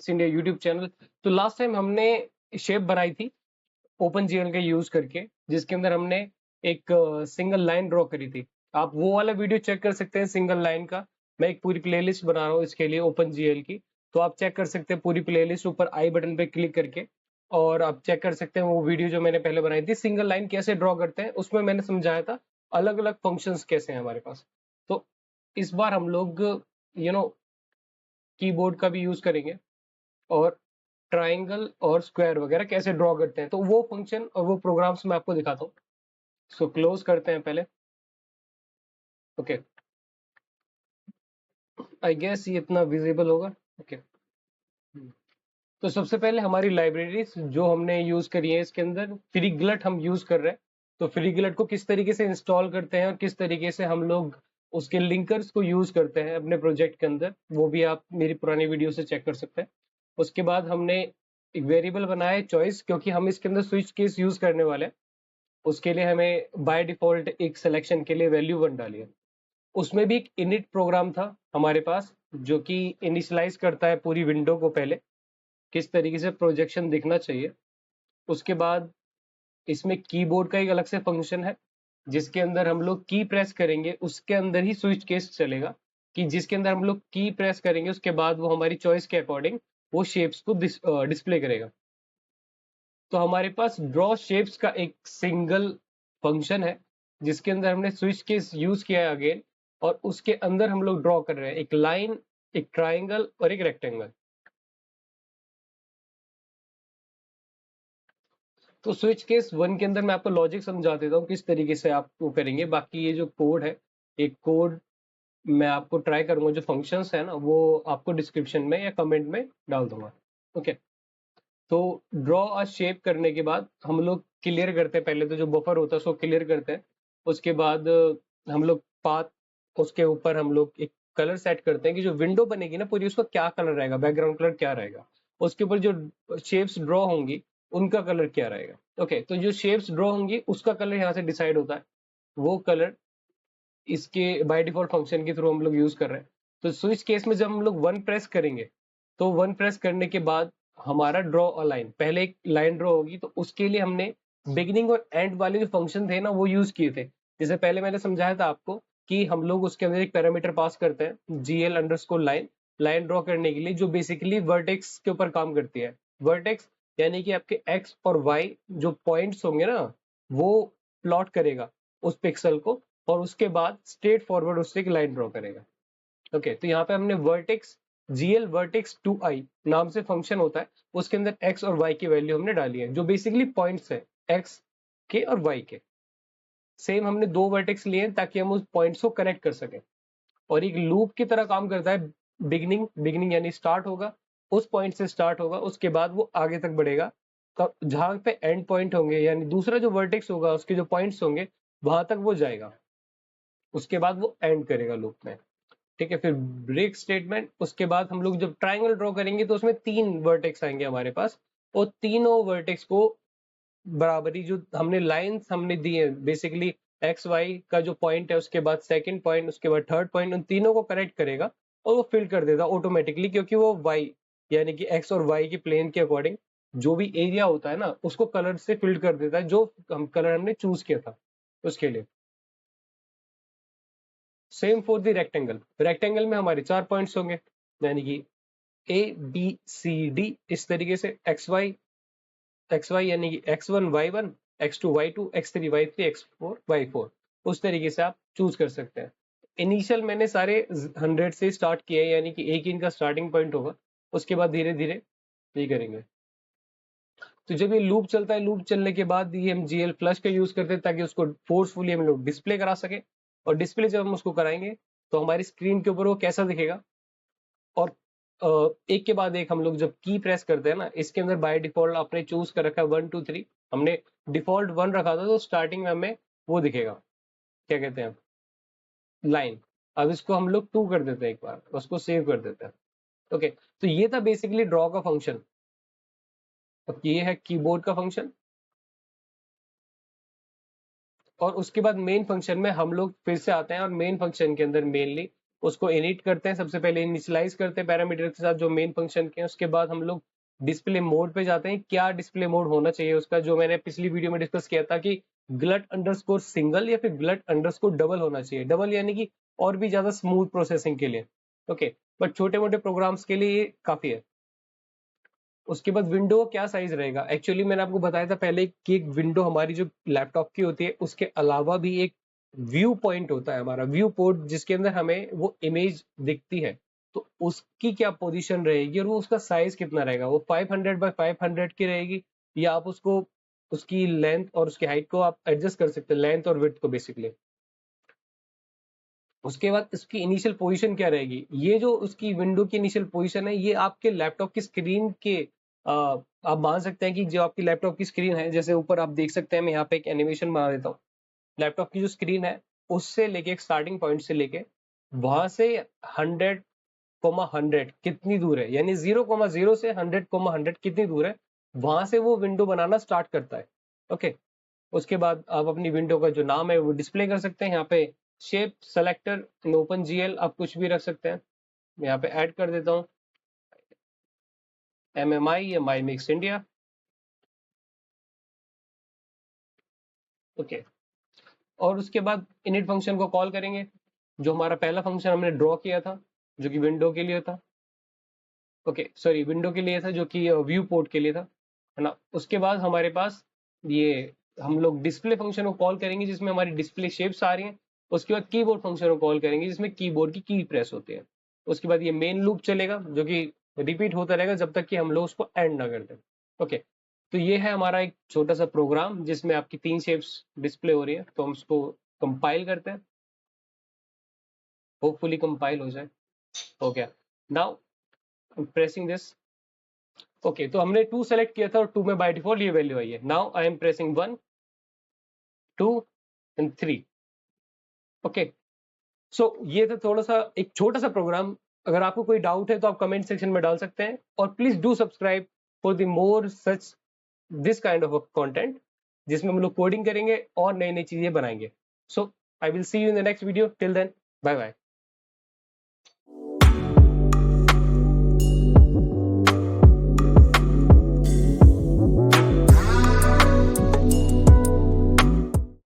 India YouTube channel. तो last time हमने shape बनाई थी ओपन जीएल का यूज करके, जिसके अंदर हमने एक सिंगल लाइन ड्रॉ करी थी। आप वो वाला वीडियो चेक कर सकते हैं सिंगल लाइन का। मैं एक पूरी प्लेलिस्ट बना रहा हूँ इसके लिए ओपन जीएल की, तो आप चेक कर सकते हैं पूरी प्लेलिस्ट ऊपर आई बटन पे क्लिक करके। और आप चेक कर सकते हैं वो वीडियो जो मैंने पहले बनाई थी सिंगल लाइन कैसे ड्रॉ करते हैं, उसमें मैंने समझाया था अलग अलग फंक्शंस कैसे हैं हमारे पास। तो इस बार हम लोग कीबोर्ड का भी यूज करेंगे और ट्राइंगल और स्क्वायर वगैरह कैसे ड्रॉ करते हैं, तो वो फंक्शन और वो प्रोग्राम्स मैं आपको दिखाता हूँ। सो क्लोज करते हैं पहले। ओके, आई गेस ये इतना विजिबल होगा। ओके, तो सबसे पहले हमारी लाइब्रेरीज जो हमने यूज करी है, इसके अंदर फ्रीग्लट हम यूज कर रहे हैं। तो फ्रीग्लट को किस तरीके से इंस्टॉल करते हैं और किस तरीके से हम लोग उसके लिंकर्स को यूज करते हैं अपने प्रोजेक्ट के अंदर, वो भी आप मेरी पुरानी वीडियो से चेक कर सकते हैं। उसके बाद हमने एक वेरिएबल बनाया है चॉइस, क्योंकि हम इसके अंदर स्विच केस यूज करने वाले हैं। उसके लिए हमें बाय डिफॉल्ट एक सिलेक्शन के लिए वैल्यू 1 डाली है। उसमें भी एक इनिट प्रोग्राम था हमारे पास, जो कि इनिशियलाइज करता है पूरी विंडो को पहले किस तरीके से प्रोजेक्शन दिखना चाहिए। उसके बाद इसमें कीबोर्ड का एक अलग से फंक्शन है, जिसके अंदर हम लोग की प्रेस करेंगे उसके अंदर ही स्विच केस चलेगा, कि जिसके अंदर हम लोग की प्रेस करेंगे उसके बाद वो हमारी चॉइस के अकॉर्डिंग वो शेप्स को डिस्प्ले करेगा। तो हमारे पास ड्रॉ शेप्स का एक सिंगल फंक्शन है, जिसके अंदर हमने स्विच केस यूज किया है अगेन, और उसके अंदर हम लोग ड्रॉ कर रहे हैं एक लाइन, एक ट्राइंगल और एक रेक्टेंगल। तो स्विच केस 1 के अंदर मैं आपको लॉजिक समझा देता हूँ किस तरीके से आप वो करेंगे। बाकी ये जो कोड है, एक कोड मैं आपको ट्राई करूंगा, जो फंक्शंस है ना वो आपको डिस्क्रिप्शन में या कमेंट में डाल दूंगा। ओके, तो ड्रॉ अ शेप करने के बाद हम लोग क्लियर करते हैं, पहले तो जो बफर होता है उसको क्लियर करते हैं। उसके बाद हम लोग पाथ, उसके ऊपर हम लोग एक कलर सेट करते हैं कि जो विंडो बनेगी ना पूरी, उसका क्या कलर रहेगा, बैकग्राउंड कलर क्या रहेगा। उसके ऊपर जो शेप्स ड्रॉ होंगी उनका कलर क्या रहेगा। ओके, तो जो शेप्स ड्रॉ होंगी उसका कलर यहाँ से डिसाइड होता है। वो कलर इसके बाय डिफॉल्ट फंक्शन के थ्रू हम लोग यूज कर रहे हैं। तो स्विच केस में जब हम लोग 1 प्रेस करेंगे, तो 1 प्रेस करने के बाद हमारा ड्रॉ अ लाइन, पहले एक लाइन ड्रॉ होगी, तो उसके लिए हमने बिगिनिंग और एंड वाले जो फंक्शन थे ना वो यूज किए थे। जैसे पहले मैंने समझाया था आपको कि हम लोग उसके अंदर एक पैरामीटर पास करते हैं GL underscore line, line draw करने के लिए, जो बेसिकली वर्टेक्स के ऊपर काम करती है। वर्टेक्स यानी कि आपके एक्स और वाई जो पॉइंट्स होंगे ना, वो प्लॉट करेगा उस पिक्सल को, और उसके बाद स्ट्रेट फॉरवर्ड उससे एक लाइन ड्रॉ करेगा। ओके, तो यहाँ पे हमने वर्टेक्स जीएल वर्टेक्स टू आई नाम से फंक्शन होता है, उसके अंदर एक्स और वाई की वैल्यू हमने डाली है, जो बेसिकली पॉइंट्स है एक्स के और वाई के। सेम हमने दो वर्टेक्स लिए हैं ताकि हम उस पॉइंट्स को कनेक्ट कर सकें, और एक लूप की तरह काम करता है। बिगनिंग बिगनिंग यानी स्टार्ट होगा, उस पॉइंट से स्टार्ट होगा, उसके बाद वो आगे तक बढ़ेगा। तब जहां पे एंड पॉइंट होंगे यानी दूसरा जो वर्टेक्स होगा उसके जो पॉइंट्स होंगे वहां तक वो जाएगा, उसके बाद वो एंड करेगा लूप में। ठीक है, फिर ब्रेक स्टेटमेंट। उसके बाद हम लोग जब ट्राइंगल ड्रॉ करेंगे तो उसमें 3 वर्टेक्स आएंगे हमारे पास, और तीनों वर्टेक्स को बराबरी जो हमने लाइंस हमने दी है बेसिकली, एक्स वाई का जो पॉइंट है उसके बाद सेकंड पॉइंट उसके बाद थर्ड पॉइंट, उन तीनों को कनेक्ट करेगा और वो फिल कर देगा ऑटोमेटिकली, क्योंकि वो वाई यानी कि एक्स और वाई के प्लेन के अकॉर्डिंग जो भी एरिया होता है ना उसको कलर से फिल कर देता है, जो हम कलर हमने चूज किया था उसके लिए। Same for the rectangle, rectangle में हमारे 4 पॉइंट्स होंगे, यानी कि ए बी सी डी, इस तरीके से एक्स वाई यानी कि x1 y1, x2 y2, x3 y3, x4 y4, उस तरीके से आप चूज कर सकते हैं। इनिशियल मैंने सारे 100 से स्टार्ट किया है, यानी कि एक ही इनका स्टार्टिंग पॉइंट होगा, उसके बाद धीरे धीरे ये करेंगे। तो जब ये लूप चलता है, लूप चलने के बाद ये हम जीएल फ्लश का यूज करते हैं ताकि उसको फोर्सफुली हम लोग डिस्प्ले करा सके, और डिस्प्ले जब हम उसको कराएंगे तो हमारी स्क्रीन के ऊपर वो कैसा दिखेगा। और एक के बाद एक हम लोग जब की प्रेस करते हैं ना, इसके अंदर बाय डिफॉल्ट आपने चूज कर रखा है 1 2 3, हमने डिफॉल्ट 1 रखा था, तो स्टार्टिंग में हमें वो दिखेगा, क्या कहते हैं, लाइन। अब इसको हम लोग 2 कर देते हैं, एक बार उसको सेव कर देते हैं। ओके, तो ये था बेसिकली ड्रॉ का फंक्शन। अब ये है कीबोर्ड का फंक्शन, और उसके बाद मेन फंक्शन में हम लोग फिर से आते हैं, और मेन फंक्शन के अंदर मेनली उसको इनिट करते हैं, सबसे पहले इनिशियलाइज करते हैं पैरामीटर के साथ जो मेन फंक्शन के हैं। उसके बाद हम लोग डिस्प्ले मोड पे जाते हैं, क्या डिस्प्ले मोड होना चाहिए उसका, जो मैंने पिछली वीडियो में डिस्कस किया था कि ग्लट अंडरस्कोर सिंगल या फिर ग्लट अंडरस्कोर डबल होना चाहिए। डबल यानी कि और भी ज्यादा स्मूथ प्रोसेसिंग के लिए, ओके, बट छोटे मोटे प्रोग्राम्स के लिए ये काफी है। उसके बाद विंडो क्या साइज रहेगा, एक्चुअली मैंने आपको बताया था पहले कि एक विंडो हमारी जो लैपटॉप की होती है उसके अलावा भी एक व्यू पॉइंट होता है हमारा, व्यू पोर्ट, जिसके अंदर हमें वो इमेज दिखती है। तो उसकी क्या पोजीशन रहेगी और वो उसका साइज कितना रहेगा, वो 500 बाय 500 की रहेगी, या आप उसको उसकी लेंथ और उसकी हाइट को आप एडजस्ट कर सकते हैं, लेंथ और विड्थ को बेसिकली। उसके बाद इसकी इनिशियल पोजीशन क्या रहेगी, ये जो उसकी विंडो की इनिशियल पोजीशन है ये आपके लैपटॉप की स्क्रीन के आप मान सकते हैं कि जो आपकी लैपटॉप की स्क्रीन है, जैसे ऊपर आप देख सकते हैं, मैं यहाँ पे एक एनिमेशन बना देता हूँ। लैपटॉप की जो स्क्रीन है उससे लेके एक स्टार्टिंग पॉइंट से लेके वहां से 100,100 कितनी दूर है, यानी 0,0 से 100,100 कितनी दूर है, वहां से वो विंडो बनाना स्टार्ट करता है। ओके, उसके बाद आप अपनी विंडो का जो नाम है वो डिस्प्ले कर सकते हैं यहाँ पे। Shape selector in open GL आप कुछ भी रख सकते हैं। मैं यहाँ पे ऐड कर देता हूँ MMI या माई मिक्स इंडिया। ओके, और उसके बाद इनिट फंक्शन को कॉल करेंगे, जो हमारा पहला फंक्शन हमने ड्रॉ किया था जो कि विंडो के लिए था। ओके सॉरी, विंडो के लिए था जो कि व्यू पोर्ट के लिए था, है ना। उसके बाद हमारे पास ये हम लोग डिस्प्ले फंक्शन को कॉल करेंगे जिसमें हमारी डिस्प्ले शेप्स आ रही हैं। उसके बाद कीबोर्ड फंक्शन को कॉल करेंगे जिसमें कीबोर्ड की की प्रेस होती है। उसके बाद ये मेन लूप चलेगा जो कि रिपीट होता रहेगा जब तक कि हम लोग उसको एंड ना कर दें। ओके, तो ये है हमारा एक छोटा सा प्रोग्राम जिसमें आपकी 3 शेप्स डिस्प्ले हो रही है। तो हम इसको कंपाइल करते हैं, होपफुली कंपाइल हो जाए। हो गया, नाउ प्रेसिंग दिस। ओके, तो हमने 2 सेलेक्ट किया था और 2 में बाय डिफॉल्ट ये वैल्यू आई है। Now I am pressing 1, 2 and 3। Okay, so ये था थोड़ा सा एक छोटा सा प्रोग्राम। अगर आपको कोई डाउट है तो आप कमेंट सेक्शन में डाल सकते हैं, और please do subscribe for the more such this kind of content जिसमें हम लोग कोडिंग करेंगे और नई नई चीजें बनाएंगे। So I will see you in the next video, till then bye bye.